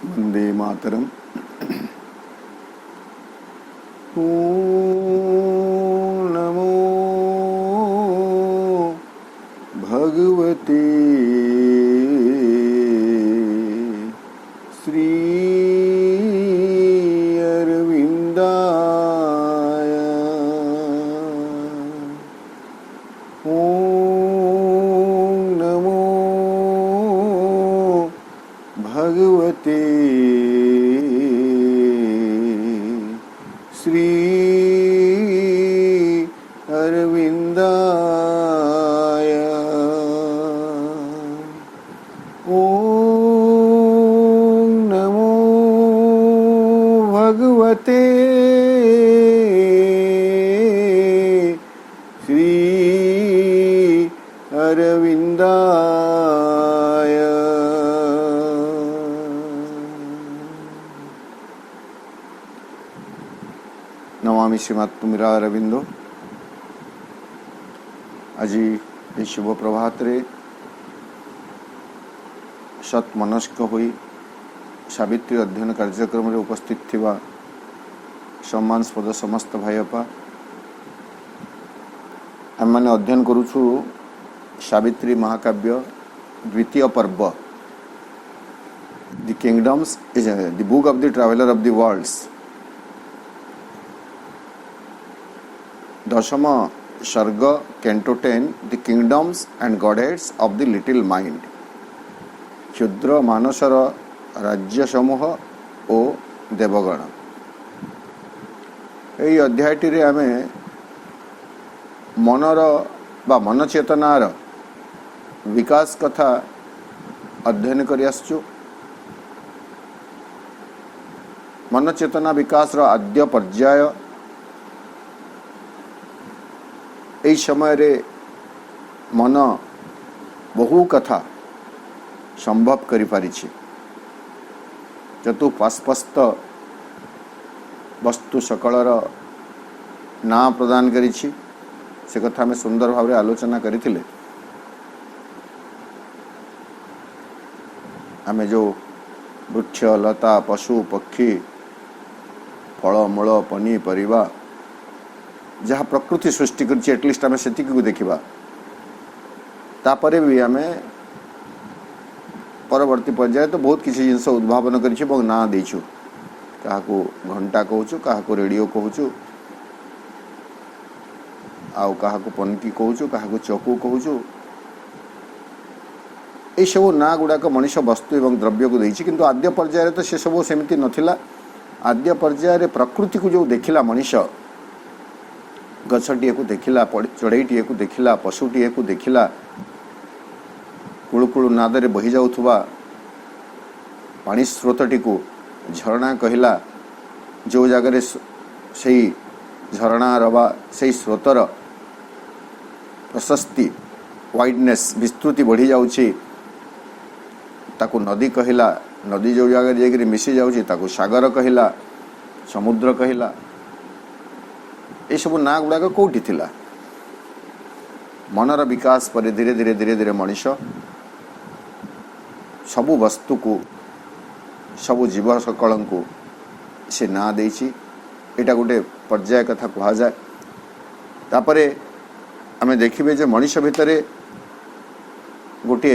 वंदे मातरम। नमो भगवते श्री अरविंदाय। ओम नमो भगवते श्री अरविंदाय। ओम नमो भगवते श्री अरविंदाय। नमामि श्रीमत्तुमिरा अरविंदो। आज ये शुभ प्रभात रे सत मनस्क होई सावित्री अध्ययन कार्यक्रम रे उपस्थित थिबा सम्मानस्पद समस्त भाई अपा, आम मैंने अध्ययन करुछु सावित्री महाकाव्य द्वितीय पर्व the kingdoms is the book of the traveller of the worlds. दशम सर्ग canto 10 the kingdoms and godheads of the little mind. क्षुद्र मानसर राज्य समूह ओ देवगण। यही अध्यायटी रे आमे मनर बा मन चेतनार विकास कथा अध्ययन करि आसछु। मन चेतना विकास रो आद्य पर्याय एई समय रे मन बहु कथा संभव करि पारिछि। चतुष्पस्त वस्तु सकलर ना प्रदान करिछि, से कथा में सुंदर भाव रे आलोचना करिथिले। आमे जो वृक्ष लता पशु पक्षी फल मूल पनीपरिया जहाँ प्रकृति सृष्टि करछि एटलिस्ट आमे सेतिक को देखिबा। तापरे भी आमे परवर्ती पर्याय तो बहुत किसी जिनस उद्भावन करिछु और ना देछु। काहाको घंटा कहूछु, काहाको रेडियो कहूछु, आउ काहाको पनकी कहूछु, काहाको चकू कहूछु। ये सब ना गुड़ाक मनुष्य वस्तु एवं द्रव्य को देछि, किंतु आद्य पर्याय तो से सब सेमिति नथिला। आद्य पर्याय प्रकृति को जो देखिला मनुष्य, गछटीए को देखिला, चढ़ईटीए को देखिला, पशुटीए को देखिला, कुळुकुळु नादरे बही जाउथुबा पानी स्रोतटी को झरणा कहिला। जो जगह से झरणा रवा से स्रोतर प्रशस्ति वाइडनेस विस्तृति बढ़ी जाउछि ताकू नदी कहिला। नदी जो जगह जाकि मिसी जाउछि ताकू सागर कहिला, समुद्र कहिला। ये सब ना गुड़ाक कौटी थिला। मनर विकास पर धीरे धीरे धीरे धीरे मनुष्य सबु वस्तु को सबु जीव सकल को से ना देछि। एटा गोटे पर्याय कथा कहा जाए। तापरे आमे देखिबे जे मनुष्य भितरे गोटे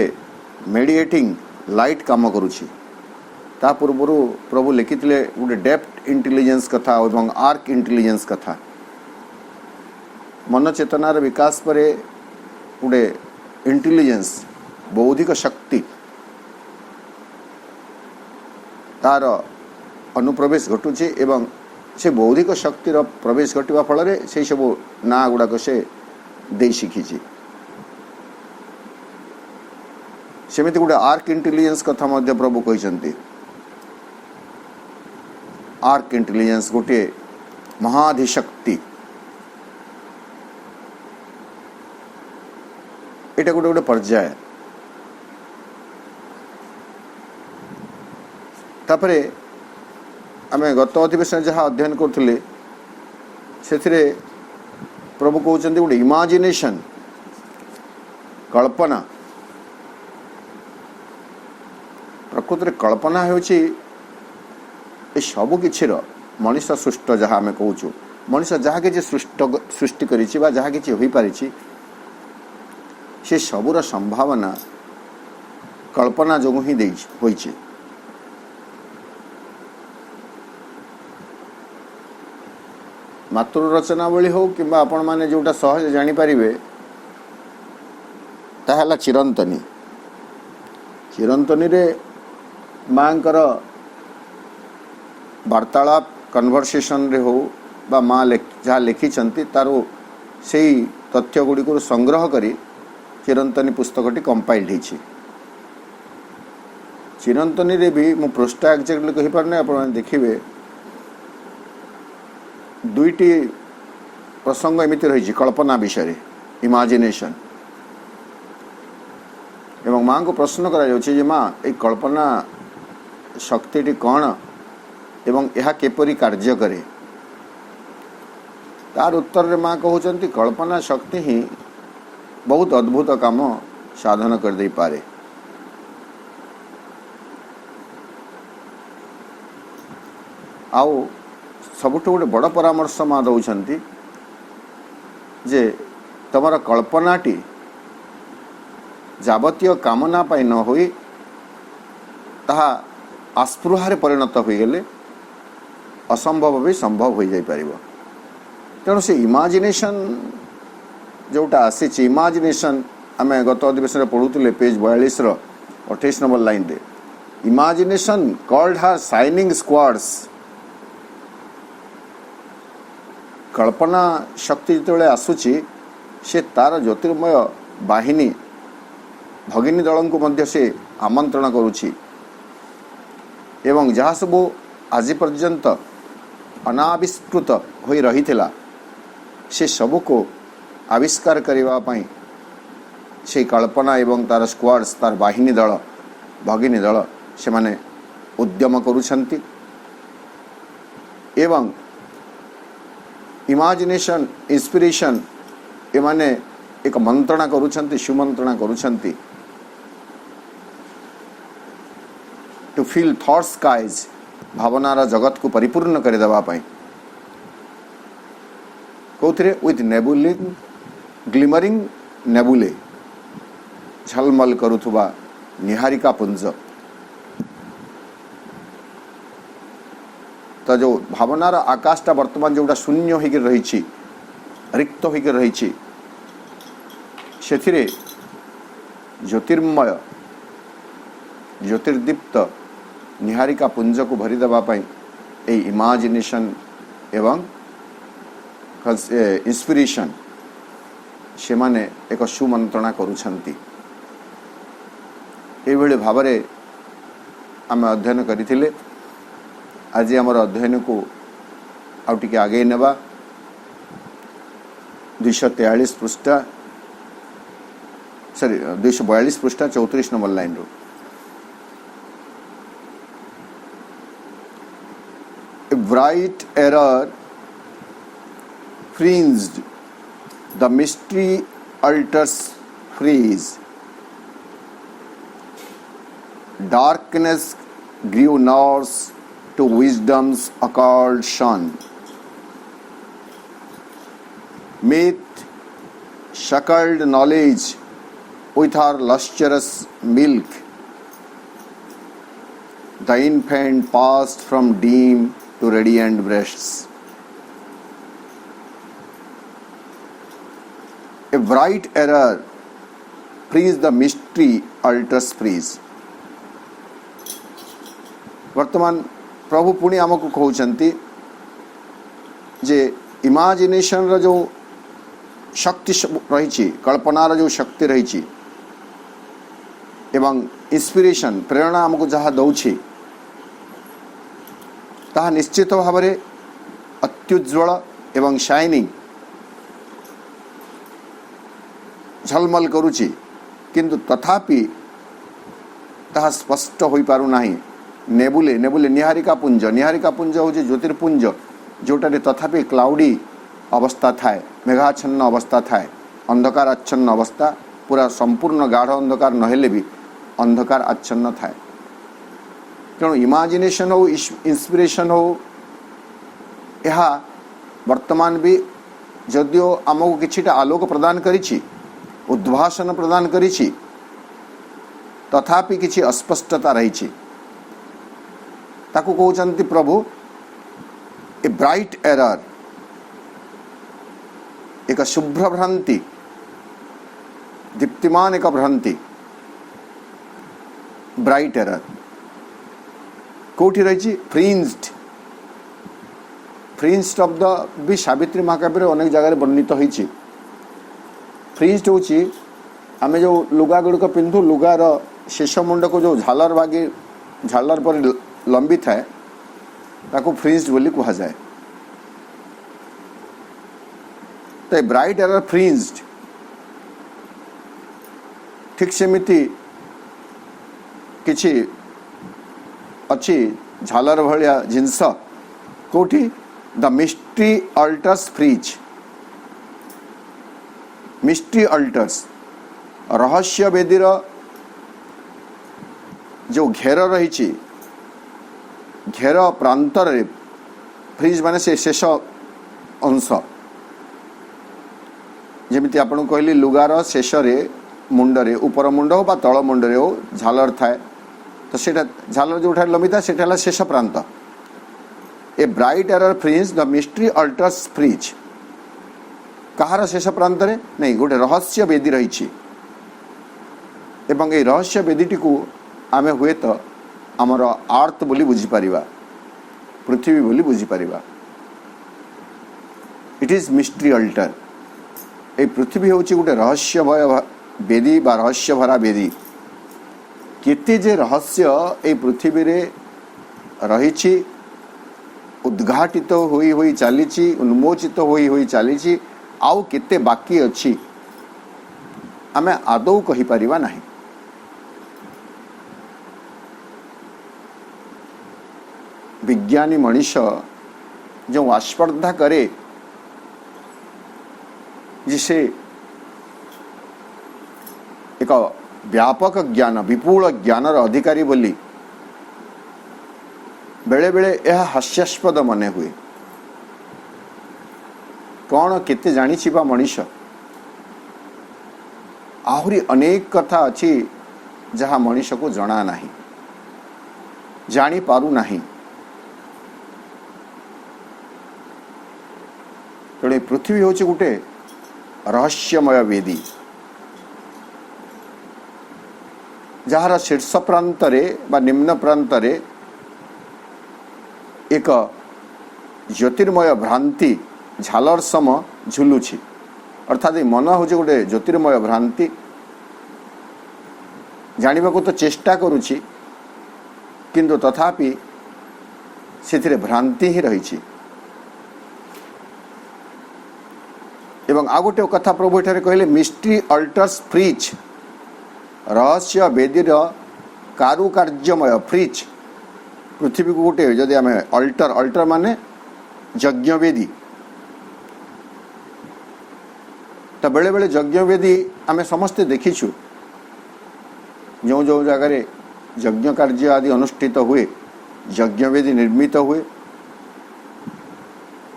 मेडिएटिंग लाइट काम करुछि। ता पूर्वरु प्रभु लिखिथिले गोटे डेप्थ इंटेलिजेंस कथा और आर्क इंटेलिजेंस कथा। मन चेतनार विकास पर गोटे इंटेलिजेंस बौद्धिक शक्ति तार अनुप्रवेश घटुची एवं से बौद्धिक शक्तिर प्रवेश घटिबा फल से सब ना गुड़ाक से दे शिखी। सेमिति गोटे आर्क इंटेलिजेंस कथा मध्य प्रभु कहते। आर्क इंटेलिजेंस गोटे महाधिशक्ति। एटा गोटे गोटे पर्याय। तापरे आमे गत अधिवेशन जहाँ अध्ययन करथिले सेथिरे प्रभु कहउचंदी गोटे इमाजिनेशन कल्पना। प्रकृति कल्पना होची ए सबु किछिर मनीष सृष्ट जहाँ आम कहूँ मनीष जहाँ कि सृष्टि करिछि बा जहाँ कि हो पारिछि से सबुर संभावना कल्पना जोगु ही होइछि। मातृ रचनावली हो कि आपण मैंने जोटा सहज जानीपारे ताहला चिरंतनी चिरंतनी रे माँकर वार्तालाप कन्वर्सेशन रे हो बा माँ जहाँ लिखिछंती तारो से तथ्य गुड़ी को संग्रह करी चिरंतनी पुस्तकटी कंपाइल्ड होइछि। चिरंतनी रे भी मु पृष्ठा एक्जाक्टली कहि पारने आपण देखिबे दुईटी प्रसंग एमिति रही कल्पना विषय इमाजिनेशन एवं माँ को प्रश्न करा माँ ये कल्पना शक्ति कौन एवं यह केपरी कार्य करे तार उत्तर रे माँ कहते कल्पना शक्ति ही बहुत अद्भुत काम साधन कर दे पारे। आउ सबुठ गोटे बड़ परामर्श माँ दौरान जे तुम कल्पनाटी जावतीय कामना पाई न होई ताहा आस्पृहारे परिणत हो गले असंभव भी संभव हो जाई परिबो। तेणु से इमाजिनेशन जोटा आसी इमाजिनेशन आम गत अधिवेशन पढ़ुले पेज 42 28 नंबर लाइन रे इमाजिनेशन कॉल्ड हर शाइनिंग स्क्वाड्स। कल्पना शक्ति जो आसूची से तार ज्योतिर्मय बाहिनी भगिनी दल को मध्य से आमंत्रण करुछि एवं जहाँ सब आज पर्यंत अनाविष्कृत हो रही थिला से सब को आविष्कार करने से कल्पना एवं तार स्क्वाड्स तार बाहिनी दल भगिनी दल से माने उद्यम करुछंती एवं इमाजिनेशन इंस्पिरेशन ए माने एक मंत्रणा करुछंती सुमंत्रणा करुछंती टू फील थॉट स्काइज भावनार जगत को परिपूर्ण कर देवा पाई कौथिरे विथ नेबुलिंग ग्लिमरिंग नेबुले झलमल करुथुबा निहारिका पुंज। तो जो भावनार आकाशटा वर्तमान जोटा शून्य होकर रही रिक्त होकर रही से ज्योतिर्मय ज्योतिर्दीप्त निहारिका पुंज को भरी देवाई ए इमाजिनेशन एवं इंस्पिरेशन से माने एक सुमंत्रणा करुछंती। एभली भाव में आम अध्ययन करथिले। आज आमर अध्ययन को आउटे आगे नेबा 243 पृष्ठा सॉरी 242 पृष्ठा 34 नंबर लाइन रो A bright error fringed the mystery altars freeze. Darkness grew nurse to wisdom's occult sun. Myth shackled knowledge with her lustrous milk. The infant passed from dim to radiant breasts. A bright error frees the mystery altars freeze. वर्तमान प्रभु पुणी आमको कहते जे इमाजिनेशन रो जो शक्ति रही कल्पनार जो शक्ति रही एवं इंस्पिरेशन प्रेरणा आमको जहाँ दौछि ताहा निश्चित भाव में अत्युज्वल एवं शाइनिंग झलमल करुछि किंतु तथापि ताहा स्पष्ट हो पारु नाही। नेबुले नेबुले निहारिका पुंज हूँ ज्योतिर्पुंज जोटारे तथापि क्लाउडी अवस्था थाए मेघाच्छन्न अवस्था थाए अंधकार आच्छन्न अवस्था पूरा संपूर्ण गाढ़ अंधकार नहेले भी अंधकार आच्छन्न थाए तेणु इमाजिनेशन हो इंस्पिरेशन हो यह वर्तमान भी जदियो आमको किछिटा आलोक प्रदान करिछि उद्भासन प्रदान करिछि तथापि किछि अस्पष्टता रहिछि ताकू कहउचंती प्रभु ए ब्राइट एरर एक शुभ्र भ्रांति दीप्तिमान एक भ्रांति ब्राइट एरर कोठी रही फ्रिंज्ड ऑफ द भी सावित्री महाकाव्य अनेक जगह वर्णित होइछि फ्रिंज्ड होछि आमे जो लुगा गुड़िक पिंधु लुगार शेष मुंड को जो झालर पर लंबी थाए ताको फ्रिंज्ड बोली कहा जाए तो ब्राइट एरर फ्रिंज्ड ठीक सेमिति किछि अच्छी झालर भलिया जिनस कोठी द मिस्ट्री अल्टर्स फ्रीज मिस्ट्री अल्टर्स रहस्य वेदीर जो घेर रही घेर प्रांतर फ्रीज माने से शेष अंश जमिति आपन कहली लुगार शेष मुंडरे ऊपर मुंड हो बा तल मुंडरे हो झालर थाए तो सेटा झालर जो लंबी था सेटा शेष प्रांत a bright error fringe the mystery altars fringe कहार शेष प्रांत रे नहीं गोटे रहस्य वेदी रही एवं ए रहस्य वेदीटी को आमे हुए तो आमर आर्थ बोली बुझी पारिबा पृथ्वी बोली बुझी पारिबा इट इज मिस्ट्री अल्टर ए पृथ्वी होची गोटे रहस्यमय वेदी बा रहस्य भरा वेदी केते जे रहस्य ए पृथ्वी रे रही उद्घाटित होई होई चली उन्मोचित होई होई चली आउ केते बाकी अच्छी आमे आदौ कहि परिबा नाही विज्ञानी मनीष जो आस्पर्धा करे जिसे एक व्यापक ज्ञान विपुल ज्ञानर अधिकारी बोली बेले बेले यह हास्यास्पद मने हुए कौन केते जानी बा मनीष आहुरी अनेक कथा अच्छी जहाँ मनीष को जना नहीं जानी पारू नहीं तेणु पृथ्वी हूँ गोटे रहस्यमय वेदी जार शीर्ष प्रांतरे बा निम्न प्रांतरे एक ज्योतिर्मय भ्रांति झालर सम झुलुछि अर्थात मन हूँ गोटे ज्योतिर्मय भ्रांति जानिबा को तो चेष्टा करुछि किंतु तथापि सेथिरे भ्रांति ही रही एवं आ गोटे कथा प्रभु एठारे कहले मिस्ट्री अल्टर्स फ्रिज रहस्य वेदीर कारुकार्यमय फ्रिज पृथ्वी को गोटे जदि आम अल्टर अल्टर माने यज्ञ वेदी तो बेले बेले यज्ञ वेदी आम समस्ते देखीछु जो जो जगार यज्ञ कार्य आदि अनुष्ठित हुए यज्ञ वेदी निर्मित हुए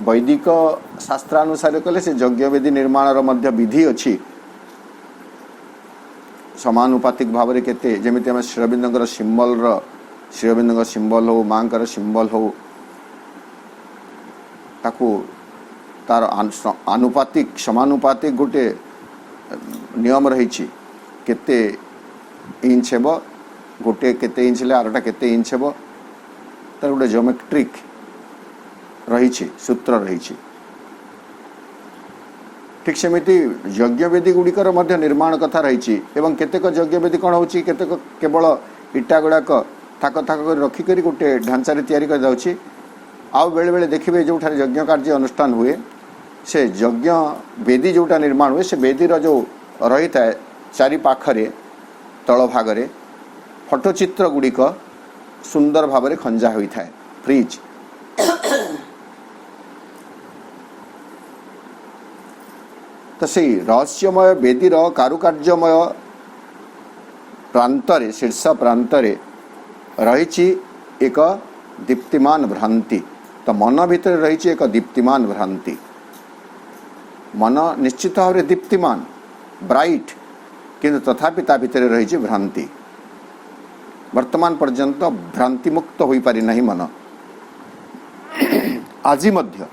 वैदिक शास्त्रानुसार कले से यज्ञ वेदी निर्माण मध्य विधि अच्छी समानुपातिक भाव में केते जेमिति आम श्रीअरविंदर सिंबल श्रीअरविंदर सिंबल हो माँ सिंबल हो ताकू तार आनुपातिक समानुपातिक गोटे नियम रही केते इंच हेब गोटे केते इंच ले आरटा केते इंच हेब तार गोटे ज्योमेट्रिक रही सूत्र रही ठीक सेमिति यज्ञ वेदी गुड़िकर मध्य निर्माण कथा रही एवं केतेक यज्ञ वेदी कौन हो केतेक केवल इटा गुड़ाक थाक थाक कर रखिक गोटे ढांचारे तैयारी कर जाउछि आउ बेले बेले देखिए जो यज्ञ कार्य अनुष्ठान हुए से यज्ञ वेदी जोटा निर्माण हुए से वेदीर जो रही था चारि पाखरे तल भागरे फटोचित्र गुड़िक सुंदर भाव में खंजा होता है फ्रिज तो से रहस्यमय वेदीर कारुकार्यमय प्रांतरे शीर्ष प्रांतरे रही एक दीप्तिमान भ्रांति। तो मन भितर रही एक दीप्तिमान भ्रांति। मन निश्चित भाव में दीप्तिमान ब्राइट, किंतु तथापि ता भितर रही भ्रांति। वर्तमान पर्यंत भ्रांति मुक्त हो पारि नहीं मन। आज मध्य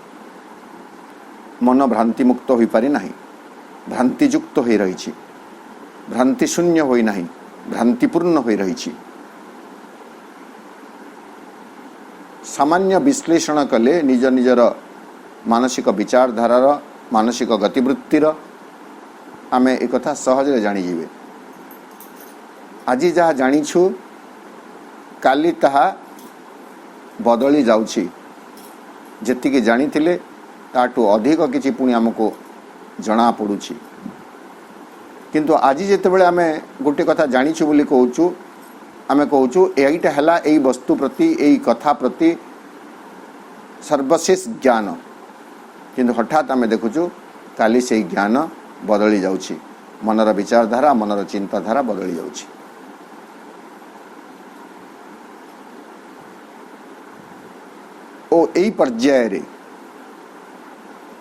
मन भ्रांति मुक्त हो पारि नहीं, भ्रांतियुक्त हो रही, भ्रांति शून्य हो नहीं, भ्रांतिपूर्ण हो रही। सामान्य विश्लेषण कले निज निजर मानसिक विचारधारार मानसिक गतिवृत्तिर आमे एक कथा सहज जानीजे। आज जहाँ जानिछु काली ताहा बदली जाउछि। जेतिके जानिथिले ताटू अधिक किछि पुणी आमको जना पड़ुछि। किंतु आज जेतेबेले आमे गोटे कथा जानिछु बोली कहूछु, आमे कहूछु एईटा हला एई वस्तु प्रति एई कथा प्रति सर्वशेष ज्ञान, किंतु हठात आमे देखुछु काली से ज्ञान बदली जाउछि। मनर विचारधारा मनर चिंताधारा बदली जाउछि। ओ एई पर्याय रे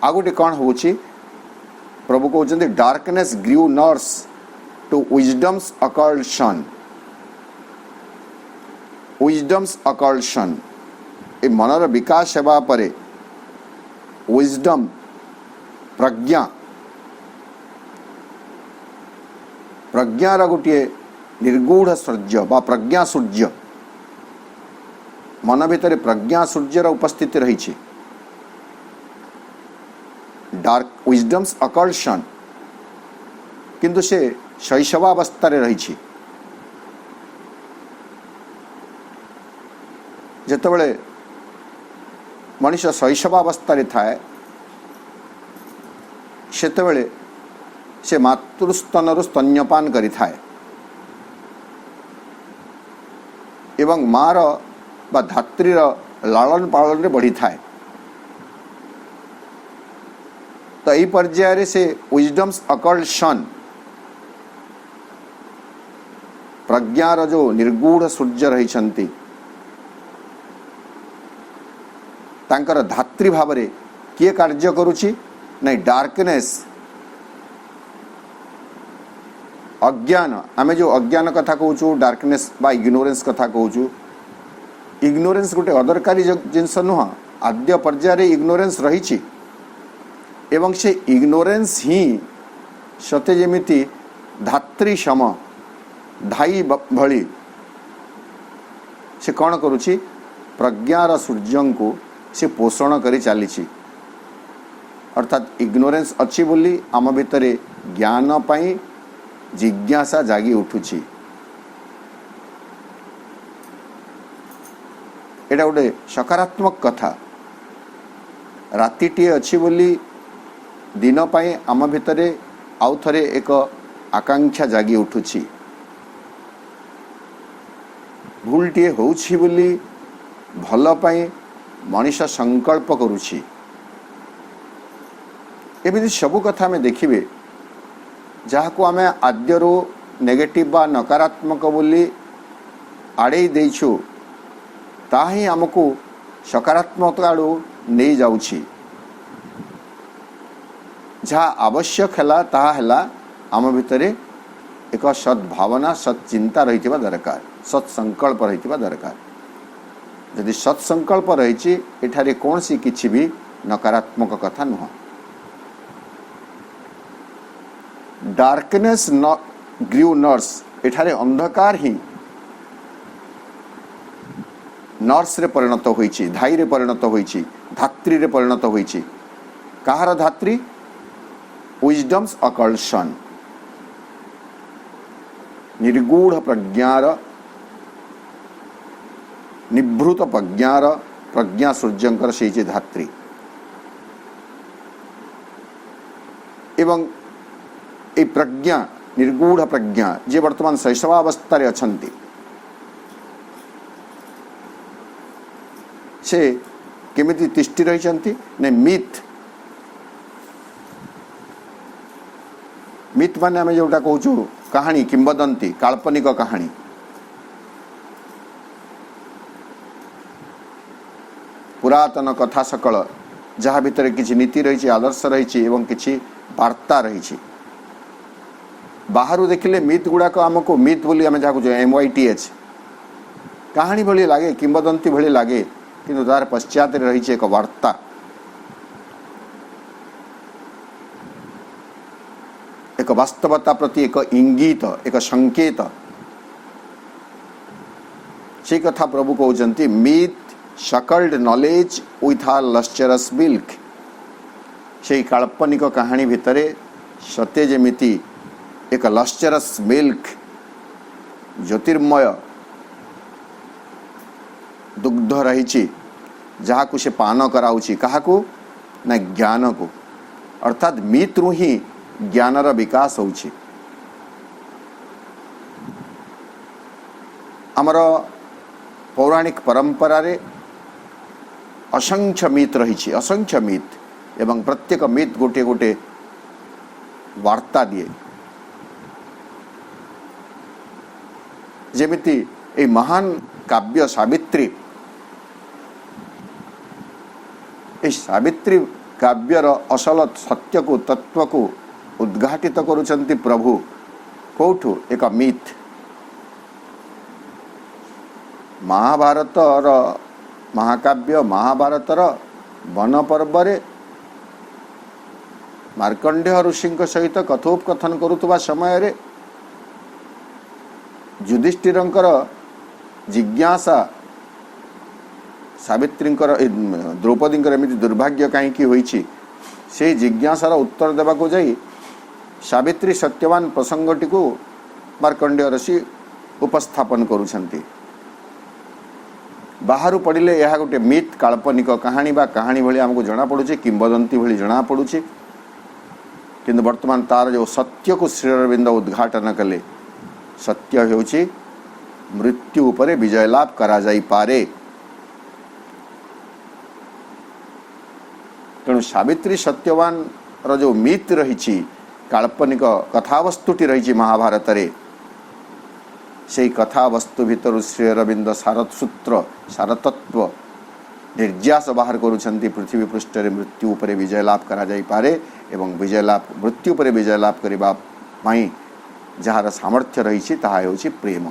आ गोटे कौन होछि, प्रभु कहते darkness grew nurse to wisdom's occlusion. Wisdom's occlusion ए मनर विकास हेबा परे विजडम प्रज्ञा, प्रज्ञार गोटे निर्गूढ़ सूर्य बा प्रज्ञा सूर्य, मन भितर प्रज्ञा सूर्यर उपस्थिति रही। डार्क विजडम्स अकल्शन, किंतु से शैशवावस्था रही। जेतेबेले मनीष शैशवावस्था थाए सेतेबेले से मातृस्तन स्तन्यपान करि थाए एवं मार बा धात्रीर लालन पालन रे बढ़ी थाए। तो यही पर्याय से विजडम्स अकल्शन प्रज्ञार जो निर्गूढ़ सूर्य रही तांकर धात्री भाव रे किए कार्य करुछि नहीं डार्कनेस अज्ञान। आमे जो अज्ञान कथा कहूँ डार्कनेस बा इग्नोरेंस कथा कहूँ, इग्नोरेंस गोटे अदरकारी जिनस नुह। आद्य पर्याय इग्नोरेंस रही एवं से इग्नोरेंस ही सते जेमिति धात्री सम धाई भली से कौन करुछि प्रज्ञार सूर्य को से पोषण करी चली। अर्थात इग्नोरेंस अच्छी बोली आम भितर ज्ञान पाई जिज्ञासा जागी उठुछि। एटा गोटे सकारात्मक कथा। रातिटीए अच्छी बोली दिन पाई आम भितर आउ थरे एक आकांक्षा जागी उठुछि। भूलटीए होउछि बोली भल पाई मनीष संकल्प करुछि। एमिति सबु कथा में देखिबे जहाँ को आमे आद्यरो नेगेटिव बा नकारात्मक बोली आड़े देइछु ताही हमको सकारात्मक आड़ू नहीं जाउछि। जहाँ आवश्यक है ताहा है आम भितर एक सद्भावना सच्चिंता रही दरकार, सत्संकल्प रही दरकार। यदि सत्संकल्प रही एठारे कौन सी किछि भी नकारात्मक कथा नुह। डार्कनेस ग्रीव नर्स एठारे अंधकार ही नर्स रे परिणत होइछि, धाई रे परिणत होइछि, धात्री रे परिणत होइछि। कहार धात्री? विजडम्स अकल्शन निर्गूढ़ प्रज्ञार निभृत प्रज्ञार प्रज्ञा सूर्यंकर से धात्री एवं ए प्रज्ञा निर्गूढ़ प्रज्ञा जे वर्तमान शैशवावस्था अछंती से केमिति तिष्ठि रहिछंती ने मिथ मिथ माने आमे जोटा कहूछु कहानी किंवदंती काल्पनिक कहानी पुरातन कथा सकल जहाँ भितर किसी नीति रही, आदर्श रही एवं किसी वार्ता रही। बाहर देखिले मिथ गुड़ाक आमको मिथ बोली आम जहाँ MYTH कहानी भली लगे, किंबदंती भली लगे, किंतु तार पश्चात रही एक वार्ता। एक वास्तवता प्रति एक इंगित, एक संकेत। से कथा प्रभु कहते myth suckled knowledge with her lustrous milk. से काल्पनिक कहानी भितर सत्य जेमिति एक लस्चरस मिल्क ज्योतिर्मय दुग्ध रही जहाँ को से पान कराऊँची क्या ना ज्ञान को, अर्थात मिथ रु ही ज्ञानर विकास होउछि। आमर पौराणिक परंपरा रे असंख्य मिथ रही, असंख्य मिथ एवं प्रत्येक मिथ गोटे गोटे वार्ता दिए। जेमिति ए महान काव्य सावित्री, सावित्री काव्यर असल सत्य को तत्व को उद्घाटित करुचंती प्रभु कौठु एक मिथ। महाभारतर महाकाव्य महाभारतर वन पर्व मार्कंडेय ऋषि सहित कथोपकथन करुवा समय रे युधिष्ठिरंकर जिज्ञासा सावित्री द्रौपदी एमती दुर्भाग्य कहीं होईछि से जिज्ञासार उत्तर देवा को जाई सावित्री सत्यवान प्रसंगटी को मार्कंडेय ऋषि उपस्थापन करुछंती। बाहर पड़िले यह गोटे मिथ काल्पनिक कहानी बा कहानी भली आमको जना पड़ुछि, किंबदंती भली जना पड़ुछि, किंतु वर्तमान तार जो सत्य को श्री अरविंद उद्घाटन कले, सत्य हेउछि मृत्यु उपरे विजय लाभ करा जाई पारे। तेणु सावित्री सत्यवान रो जो मिथ रही काल्पनिक कथावस्तुटी रही महाभारत रे, से कथावस्तु भितर श्री अरविंद सारसूत्र सारतत्व निर्यास बाहर करुछंती। पृथ्वी पृष्ठ रे मृत्यु उपरे विजय लाभ करा जाई पारे एवं विजय लाभ मृत्यु उपरे विजय लाभ करिबा पई जार सामर्थ्य रही ताहा हेउछि प्रेम।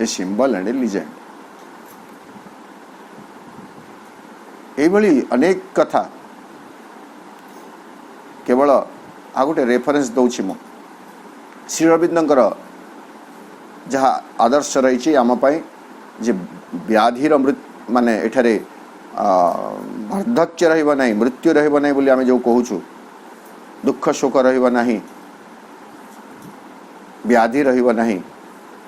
A symbol and legend. एभली अनेक कथा केवल आ गोटे रेफरेंस दउछि मु श्री अरविंदर जहाँ आदर्श रही आम पाई जे व्याधिर माने एठारे वार्धक्य रहिबा नाही, मृत्यु रहिबा नाही बोली आमे जो कहूछु, दुख शोक रहिबा नाही, व्याधि रहिबा नाही,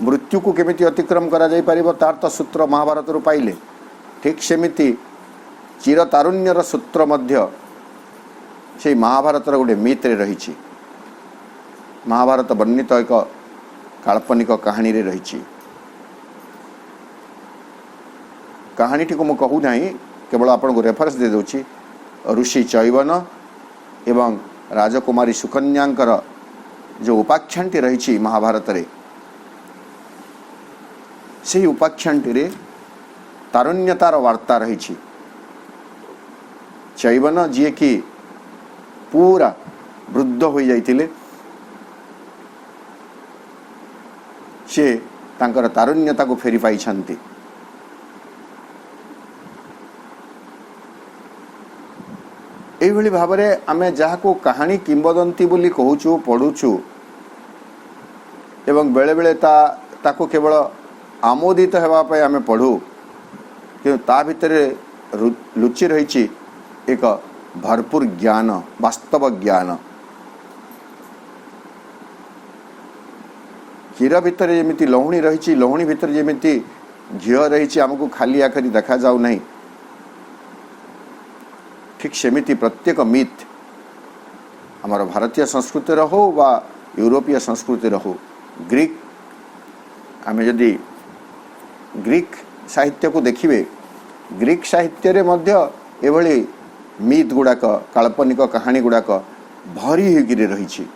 मृत्यु को केमिति अतिक्रम करा जाई परिबो तार तो सूत्र महाभारत रु पाइले। ठीक सेमिति चिरतारुण्यर सूत्र मध्य से महाभारत गोटे मिथ रे रही। महाभारत वर्णित एक काल्पनिक कहानी रे रही। कहानी टी को मु कहू नहीं, केवल आपन को रेफरेंस दे दोछि। ऋषि चैवन एवं राजकुमारी सुकन्यांकर जो उपाख्यानटी रही महाभारत रे, से उपाख्यानटी रे तारुण्यतार वार्ता रही। चैवन जी कि पूरा वृद्ध हो जाइतिले, से तांकर तारुण्यता को फेरी पाई छंती। एभली भाबरे आमे जहाँ को कहानी किंबदंती बोली कहूचु पढ़ुचु एवं बेले बेले ताको केवल आमोदित हेबा पय आमे पढ़ू, कि ता भितरे लुचि रही एक भरपूर ज्ञान, वास्तव ज्ञान। क्षीर भितर जेमिति लहुणी रही, लहुणी भितर जेमिति घिओ रही आमको खाली आखरी देखा जाऊ नहीं, ठीक सेमिति प्रत्येक मिथ आमर भारतीय संस्कृति हो वा यूरोपीय संस्कृति हो, ग्रीक आमे जदि ग्रीक साहित्य को देखिबे, ग्रीक साहित्य रे मध्य एभली मिथ गुड़ाक काल्पनिक कहानी गुड़ाक भरी होगी रही।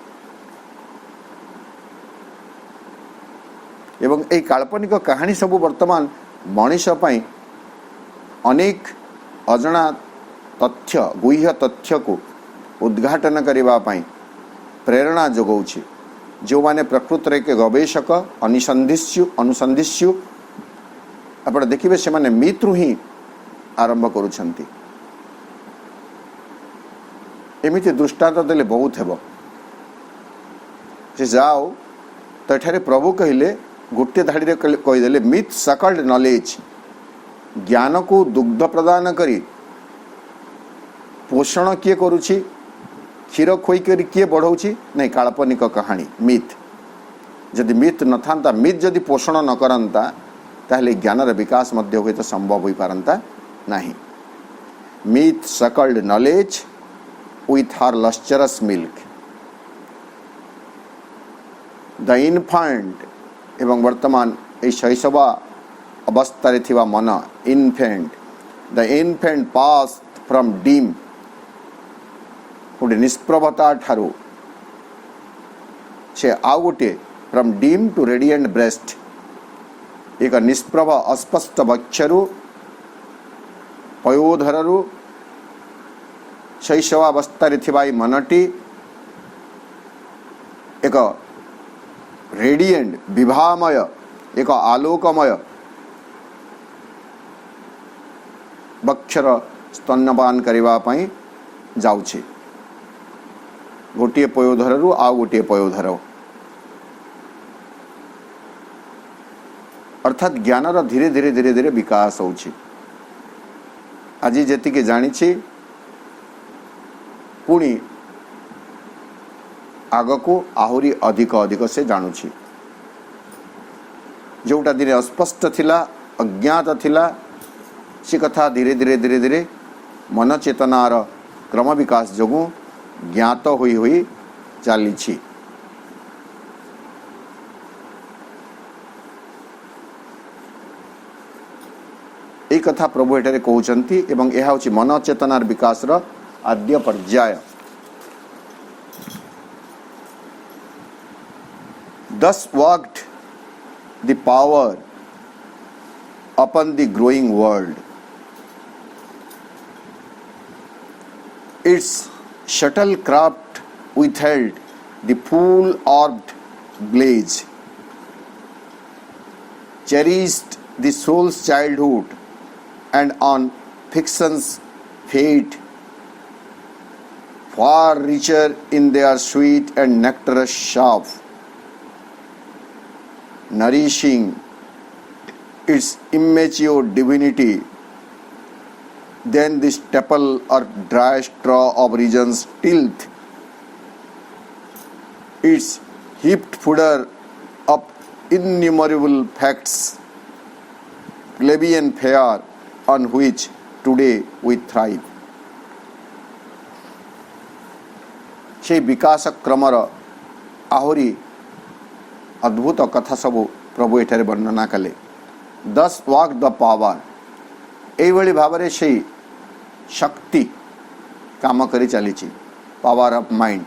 एवं ए काल्पनिक कहानी सब वर्तमान मनीष पई अनेक अजଣା तथ्य गुह्य तथ्य को उद्घाटन करने प्रेरणा जोगाउछि। जो माने प्रकृत रे के गवेषक अनुसंधिष्यु आपण देखिबे से माने मित्रु ही आरंभ करुछंती। एमिति दृष्टांत देले बहुत हेबो से जाओ तो एठारे प्रभु कहिले गोटे धाड़ी रे कहिदेले मिथ सकल्ड नॉलेज ज्ञान को दुग्ध प्रदान करी पोषण किए करुछि क्षीर खोई कर किए बढ़ाऊँगी नहीं काल्पनिक कहानी मिथ। जदि मिथ न था मिथ जदि पोषण न करता ताहले ज्ञानर विकास मध्य हुए तो संभव हो पारंता नहीं। Myth suckled knowledge with her lustrous milk. The infant एवं वर्तमान ए शैशव अवस्था रे थिवा मन infant the infant pass from dim गोटे निष्प्रभता ठारू से आउ गोटे from dim to radiant breast एक निष्प्रभ अस्पष्ट वक्षरु पयोधरु शैशवावस्था मनटी एक रेडिएंट विभामय एक आलोकमय वक्षर स्तन्यपान करने जाउछे। गोटे पयोधरु आउ गोटे पयोधर अर्थात ज्ञानर धीरे धीरे धीरे धीरे विकास होउछि। आज जेतिके जानिछि पुणी आगको आहुरी अधिक अधिक से जानुछि। जोटा दिन अस्पष्ट थिला अज्ञात थिला से कथा धीरे धीरे धीरे धीरे मन चेतनार क्रम विकास जोगु ज्ञात हुई हुई चली। एक कथा प्रभु एठारे कहउचंती एवं यह होची मन चेतनार विकास रो आद्य पर्याय। Thus worked the power upon the growing world. Its shuttlecraft withheld the full-orbed blaze, cherished the soul's childhood, and on fiction's fate, far richer in their sweet and nectarous shaft, nourishing its immature divinity than the staple or dry straw of reason's tilth, its heaped fodder of innumerable facts, plebeian fare on which today we thrive. से विकास Cramer आहुरी अद्भुत कथा सबू प्रभु एठारे वर्णना कले। दस वाक the power एभली भाव में से शक्ति काम करी चली पावर ऑफ माइंड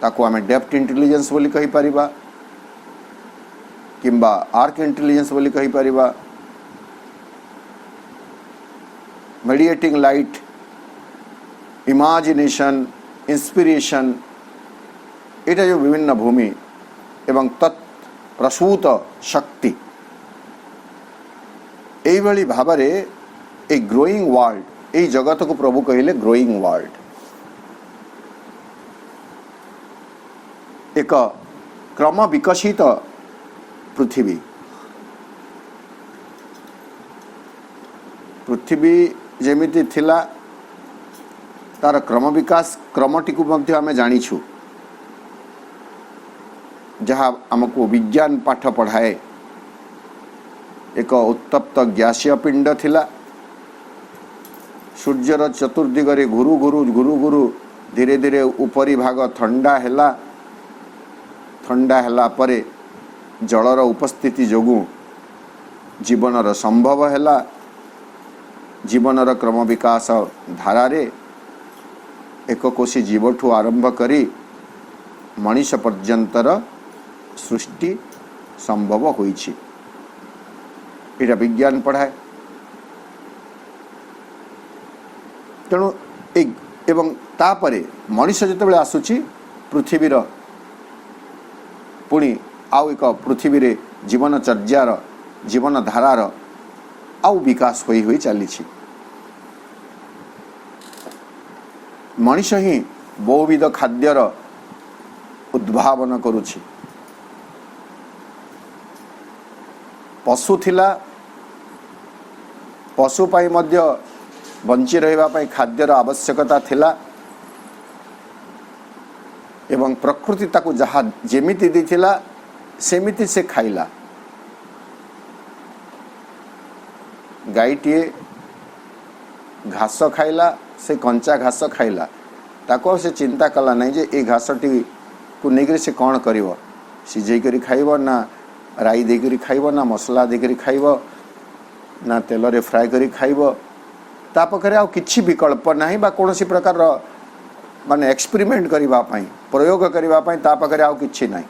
ताको आमे डेप्थ इंटेलिजेंस बोली कहि परिबा किंबा आर्क इंटेलिजेंस बोली कहि परिबा। मेडिएटिंग लाइट इमेजिनेशन इंस्पिरेशन एटा जो विभिन्न भूमि एवं तत्प्रसूत शक्ति एभली भाव में ए ग्रोइंग वर्ल्ड ए जगत को प्रभु कहले ग्रोइंग वर्ल्ड एक क्रम विकसित पृथ्वी पृथ्वी जेमिति थिला तार क्रम विकास क्रमटी को मध्य आमे जानिछु जहाँ आमको विज्ञान पाठ पढ़ाए। एक उत्तप्त गैसीय पिंड थिला सूर्यर चतुर्दिगरे घुरु घुरु घुरु घुरु धीरे धीरे उपरी भाग ठंडा हैला परे जलर उपस्थिति जोगु जीवनर संभव हैला। जीवनर क्रम विकास धारारे एक कोशी जीवठू आरंभ करी मनीष पर्यंतर सृष्टि संभव होइछि। यहाँ विज्ञान पढ़ाए। तेणु एवं तापरे मनीष जिते आसूची पृथ्वीर पुणी आउ एक पृथ्वी रे जीवन चर्यार जीवन धारार आउ विकास होई होई चली। मनीष ही बहुविध खाद्यर उद्भावन करुछि। पशु थिला, पशु पाई मध्य बंची रहिबा पाई खाद्यर आवश्यकता थिला एवं प्रकृति ताकू जहा जेमिति देथिला सेमिति से खाइला। गाईटीए घास खाइला, से कंचा घास खाइला, ताको से चिंता कला नहीं जे ए घासटी को नेगरी से कौन करिवो, सिझेई करी खाइबो ना राई दे करी खाइबो ना मसला दे करी खाइबो ना तेल रे फ्राई करी खाइबो। ता पखरे आ किछि विकल्प नाही बा कोनोसी प्रकार माने एक्सपेरिमेंट करिबा पई प्रयोग करिबा पई ता पखरे आ किछि नाही।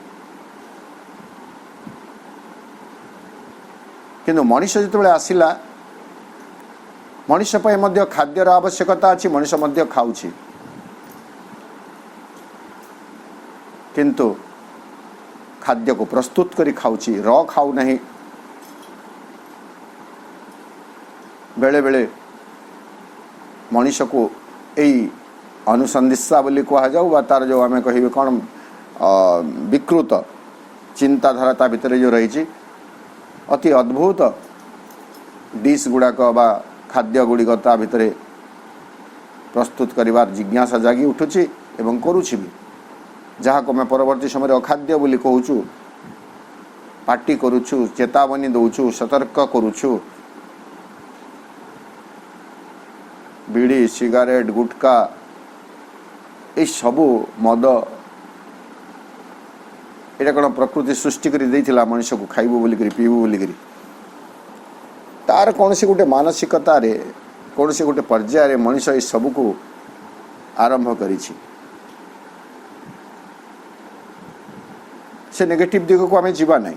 किंतु मनीष जिते आसिला, मनीष पाई मध्य खाद्यर आवश्यकता अछि, मनीष मध्य खाउछि, किंतु खाद्य को प्रस्तुत करी खाउछि, र खाउ नहीं। बेले बेले मनीष को यही अनुसंधित्सा बोली कह जाऊ बा तार जो आम कहे कौन विकृत चिंताधारा ता भितर जो रही अति अद्भुत डिश गुड़ाक बा खाद्य गुड़िक ता भितर प्रस्तुत करिवार जिज्ञासा जागी उठुची एवं करुछि भी, जहाँ को मैं परवर्ती समय अखाद्य बोली कहूचु, पार्टी करुछु, चेतावनी दौचु, सतर्क करुछु। बीड़ी सिगारेट गुटका ये सबू मद यहाँ कौन प्रकृति सृष्टि कर देथिला मनुष्य को खाइबू बोलिक पीबू बोलिक तार कौन से गोटे मानसिकतार कौन से गोटे पर्यायर मनुष्य ये सबू को आरंभ करिछि। से नेगेटिव दिग को आम जीवा नहीं।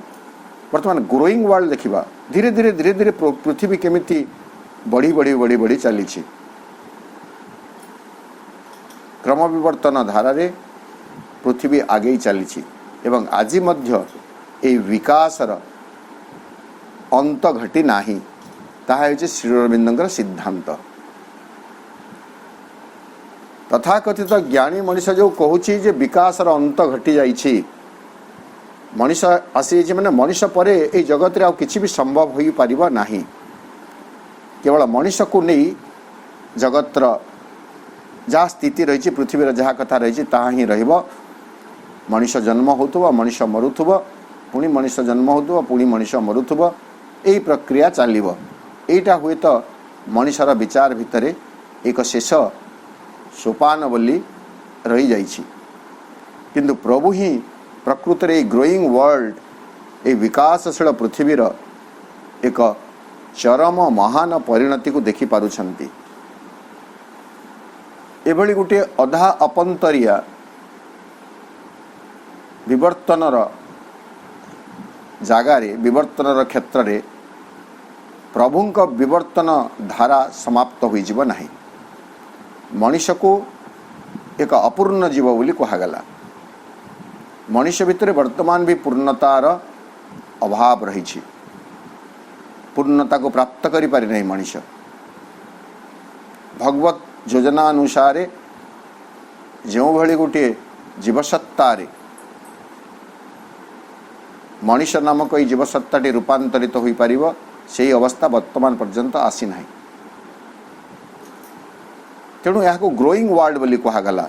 वर्तमान ग्रोइंग वर्ल्ड देखा धीरे धीरे धीरे धीरे पृथ्वी केमिति बढ़ी बढ़ी बढ़ी बढ़ी चली क्रम विवर्तन धारा रे पृथ्वी आगे चली एवं आज मध्य ए विकासर अंत घटी नाही। ताहा है श्री अरविंदर सिद्धांत। तथाकथित ज्ञानी मनीष जो कहूची जे विकासर अंत घटी जाइछि, मनीष आसी माने मनीष परे ए जगत रे आ किछि भी संभव होई परिबा नाही। केवल मनीष को नहीं जगतर जहाँ स्थिति रही पृथ्वी जहाँ कथा रही ता ही रहिबो। मनीष जन्म होतुबो, मनीष मरुथुबो, पुणी मनीष जन्म होतुबो, पुणी मनीष मरुथुबो, यही प्रक्रिया चलिबो। एटा हुए तो मनीषर विचार भितर एक शेष सोपान बोली रही जाइछि। किंतु प्रभु ही प्रकृत रे ग्रोइंग वर्ल्ड ए विकासशील पृथ्वीर एक चरम महान परिणति को देखि पारुछंती। एभली गोटे अधा अपंतरिया विवर्तनर जगारे विवर्तनर क्षेत्र रे प्रभुंक विवर्तन धारा समाप्त होई जीव नाही। मनीष को एक अपूर्ण जीव बोली कहागला। मनीष भितर वर्तमान भी पूर्णतार अभाव रही, पूर्णता को प्राप्त करि पारि नहीं मनीष। भगवत योजना अनुसार जो भली गोटे जीवसत्तारे मनीष नामक ये जीवसत्ताटी रूपांतरित हो पारिबो, सेही अवस्था वर्तमान पर्यंत आसी नाही। तेणु यहाँ को ग्रोइंग वर्ल्ड बोली कहागला।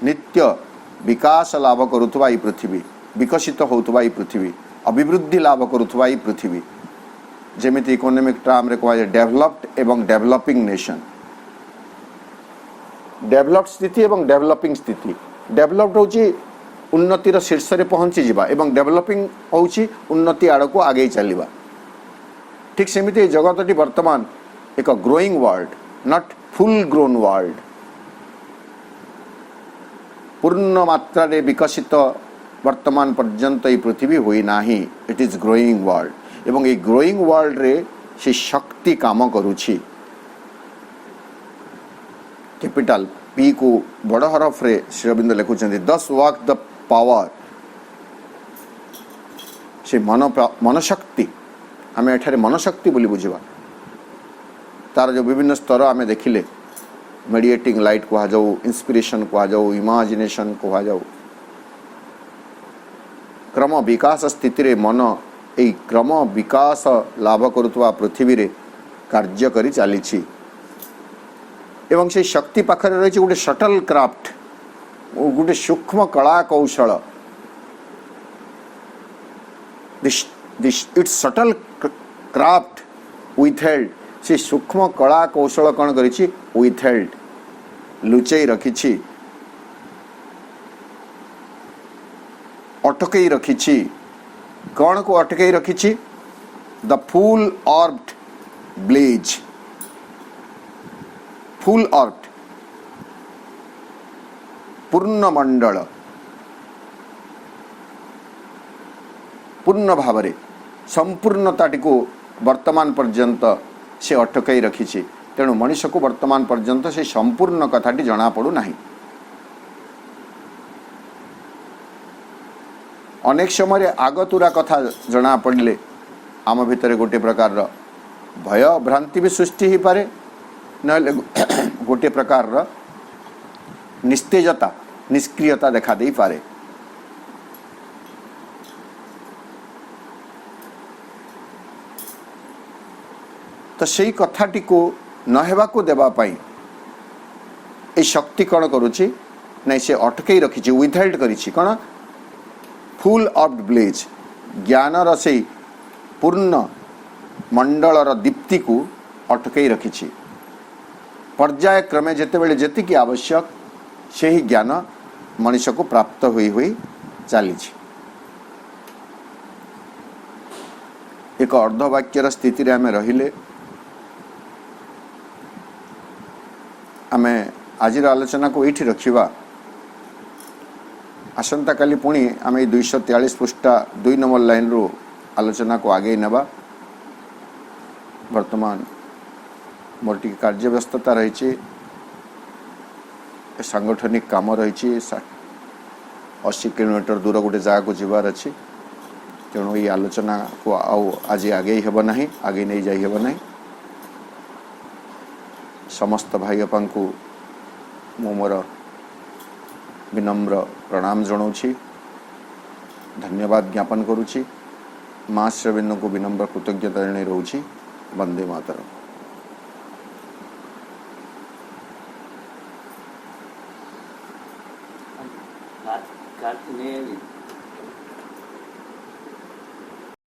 नित्य विकास लाभ करुथुवा ई पृथ्वी, विकसित होउथुवा ई पृथ्वी, अभिवृद्धि लाभ करुथुवा ई पृथ्वी, जेमिति इकोनॉमिक टर्म रे कहा डेवलप्ड एवं डेवलपिंग नेशन। डेवलप्ड स्थिति एवं डेवलपिंग स्थिति। डेवलप्ड होची उन्नतिर शीर्ष रे पहुंची जीवा एवं डेवलपिंग होची उन्नति आड़ को आगे चलवा। ठीक सेमिति जगतटी वर्तमान एक growing world, not full grown world. पूर्ण मात्रा रे विकसित वर्तमान पर्यंत ये पृथ्वी हुई नाही। It is growing world. एवं ये ग्रोइंग वर्ल्ड रे से शक्ति काम करुछि कैपिटल पी को बड़ हरफ रे श्री अरविंद लिखुଛନ୍ତି दस वर्क द पावर से मन शक्ति आम एठारे मन शक्ति बोली बुझा तार जो विभिन्न स्तर आम देखिले मेडिएटिंग लाइट कह जाऊ इंस्पिरेशन कह जाऊ इमेजिनेशन कह जाऊ क्रम विकास स्थिति रे मन ए क्रम विकास लाभ करुवा पृथ्वी रे कार्य करी चली एवं से शक्ति पाखरे रही गोटे शटल क्राफ्ट गोटे सूक्ष्म कला कौशल इट्स शटल क्राफ्ट विथहेल्ड से सूक्ष्म कला कौशल कौन करिछि विथहेल्ड लुचई रखिछि अटकई रखिछि कौन को अटकई रखिछि द फुल ऑर्ब्ड ब्लेज फुल ऑर्ब्ड पूर्ण मंडल पूर्ण भावरे संपूर्णताटी को वर्तमान पर्यंत से अटकई रखिछि तेणु मनुष्य को वर्तमान पर्यंत से संपूर्ण कथाटी जना पड़ू नाही अनेक समय आगतुरा कथा जना पड़े आम भितर गोटे प्रकार भय भ्रांति भी सृष्टि हो पारे न गोटे प्रकार निस्तेजता निष्क्रियता देखा दे पारे तो सही कथाटी को न हेबा को देबा पाई ए शक्ति कौन करुछि नहीं से अटकई रखिछि विथहेल्ड करिछि कौन फुल ऑफ ब्लेज ज्ञान रसे पूर्ण मंडलर दीप्ति को अटकई रखिछि पर्याय क्रमे जेते बेले जेति की आवश्यक से ही ज्ञान मनुष्य को प्राप्त हुई हुई चली एक अर्धवाक्यर स्थिति रे आमे रहिले आमे आज आलोचना को ये रखा आसंता काली पुणी आम 243 पृष्ठा 2 नंबर लाइन रू आलोचना को आगे नेबा वर्तमान मोर टी कार्य व्यस्तता रही सांगठनिक काम रही 80 किलोमीटर दूर गोटे जगह को जीवार अच्छी तेणु ये आलोचना को आज आगे हेब ना आगे नहीं जाई हेब ना समस्त भाई बापा को मु मोर विनम्र प्रणाम जनाऊँगी धन्यवाद ज्ञापन करुँची माँ श्रीअरविंद को विनम्र कृतज्ञता जन रोची वंदे मातरम।